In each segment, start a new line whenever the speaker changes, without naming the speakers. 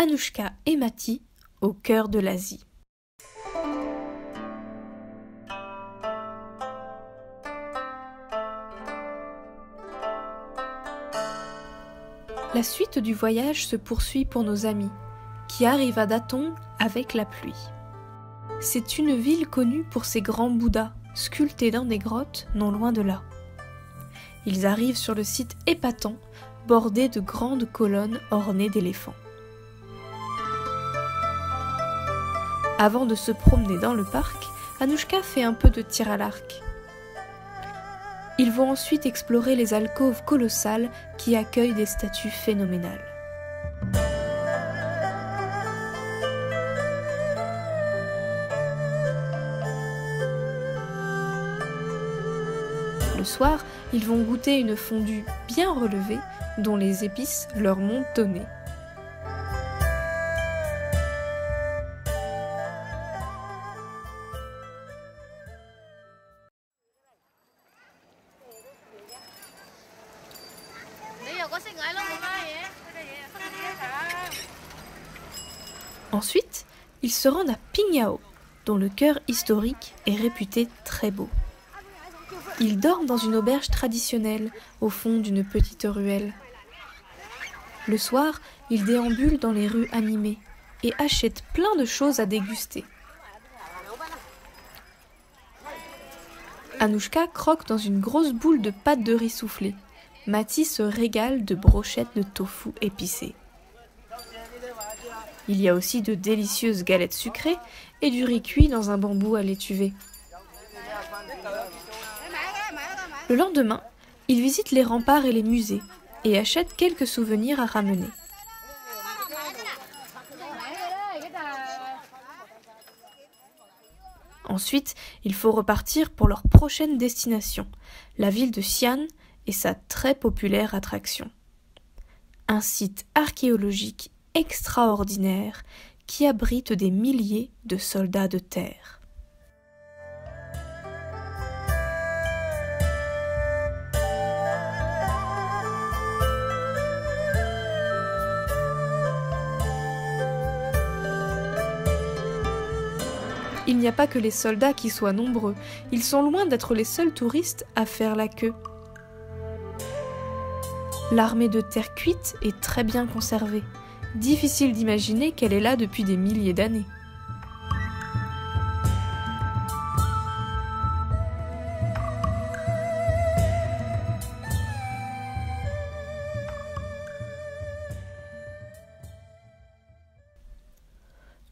Anouchka et Mati au cœur de l'Asie. La suite du voyage se poursuit pour nos amis, qui arrivent à Datong avec la pluie. C'est une ville connue pour ses grands bouddhas, sculptés dans des grottes non loin de là. Ils arrivent sur le site épatant, bordé de grandes colonnes ornées d'éléphants. Avant de se promener dans le parc, Anouchka fait un peu de tir à l'arc. Ils vont ensuite explorer les alcôves colossales qui accueillent des statues phénoménales. Le soir, ils vont goûter une fondue bien relevée dont les épices leur montent au nez. Ensuite, ils se rendent à Pingyao, dont le cœur historique est réputé très beau. Ils dorment dans une auberge traditionnelle, au fond d'une petite ruelle. Le soir, ils déambulent dans les rues animées et achètent plein de choses à déguster. Anouchka croque dans une grosse boule de pâte de riz soufflée. Mati se régale de brochettes de tofu épicées. Il y a aussi de délicieuses galettes sucrées et du riz cuit dans un bambou à l'étuvée. Le lendemain, ils visitent les remparts et les musées et achètent quelques souvenirs à ramener. Ensuite, il faut repartir pour leur prochaine destination, la ville de Xi'an et sa très populaire attraction. Un site archéologique extraordinaire qui abrite des milliers de soldats de terre. Il n'y a pas que les soldats qui soient nombreux, ils sont loin d'être les seuls touristes à faire la queue. L'armée de terre cuite est très bien conservée. Difficile d'imaginer qu'elle est là depuis des milliers d'années.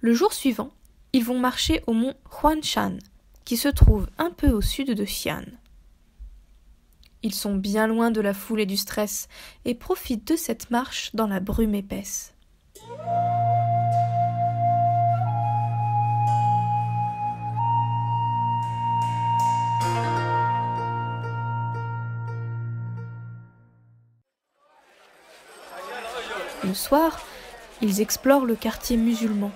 Le jour suivant, ils vont marcher au mont Huanshan, qui se trouve un peu au sud de Xi'an. Ils sont bien loin de la foule et du stress et profitent de cette marche dans la brume épaisse. Le soir, ils explorent le quartier musulman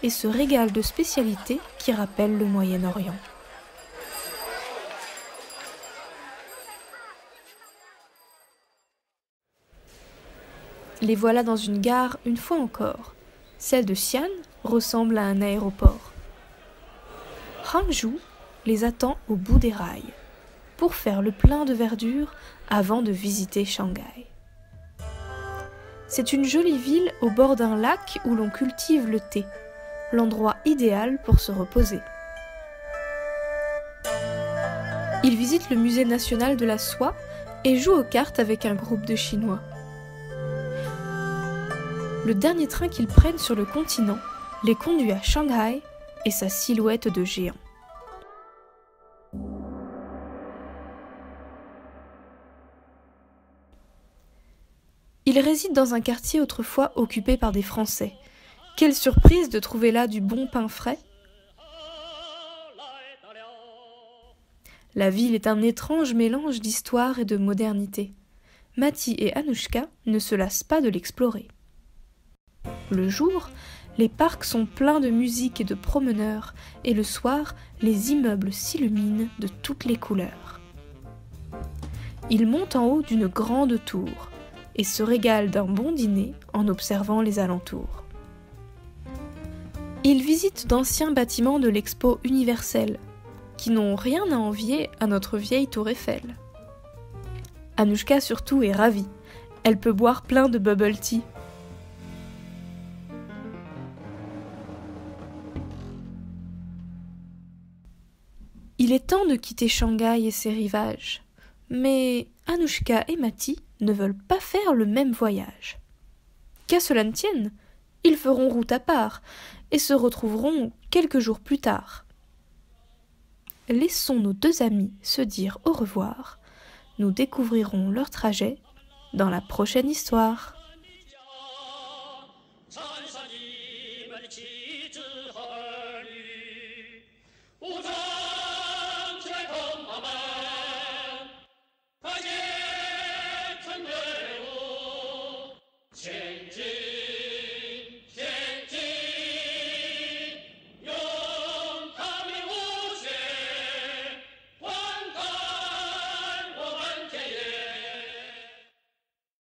et se régalent de spécialités qui rappellent le Moyen-Orient. Les voilà dans une gare une fois encore. Celle de Xi'an ressemble à un aéroport. Hangzhou les attend au bout des rails pour faire le plein de verdure avant de visiter Shanghai. C'est une jolie ville au bord d'un lac où l'on cultive le thé, l'endroit idéal pour se reposer. Ils visitent le musée national de la soie et jouent aux cartes avec un groupe de Chinois. Le dernier train qu'ils prennent sur le continent les conduit à Shanghai et sa silhouette de géant. Ils résident dans un quartier autrefois occupé par des Français. Quelle surprise de trouver là du bon pain frais! La ville est un étrange mélange d'histoire et de modernité. Mati et Anouchka ne se lassent pas de l'explorer. Le jour, les parcs sont pleins de musique et de promeneurs, et le soir, les immeubles s'illuminent de toutes les couleurs. Ils montent en haut d'une grande tour et se régalent d'un bon dîner en observant les alentours. Ils visitent d'anciens bâtiments de l'Expo universelle, qui n'ont rien à envier à notre vieille tour Eiffel. Anouchka surtout est ravie. Elle peut boire plein de bubble tea. Il est temps de quitter Shanghai et ses rivages. Mais Anouchka et Mati ne veulent pas faire le même voyage. Qu'à cela ne tienne, ils feront route à part et se retrouveront quelques jours plus tard. Laissons nos deux amis se dire au revoir. Nous découvrirons leur trajet dans la prochaine histoire.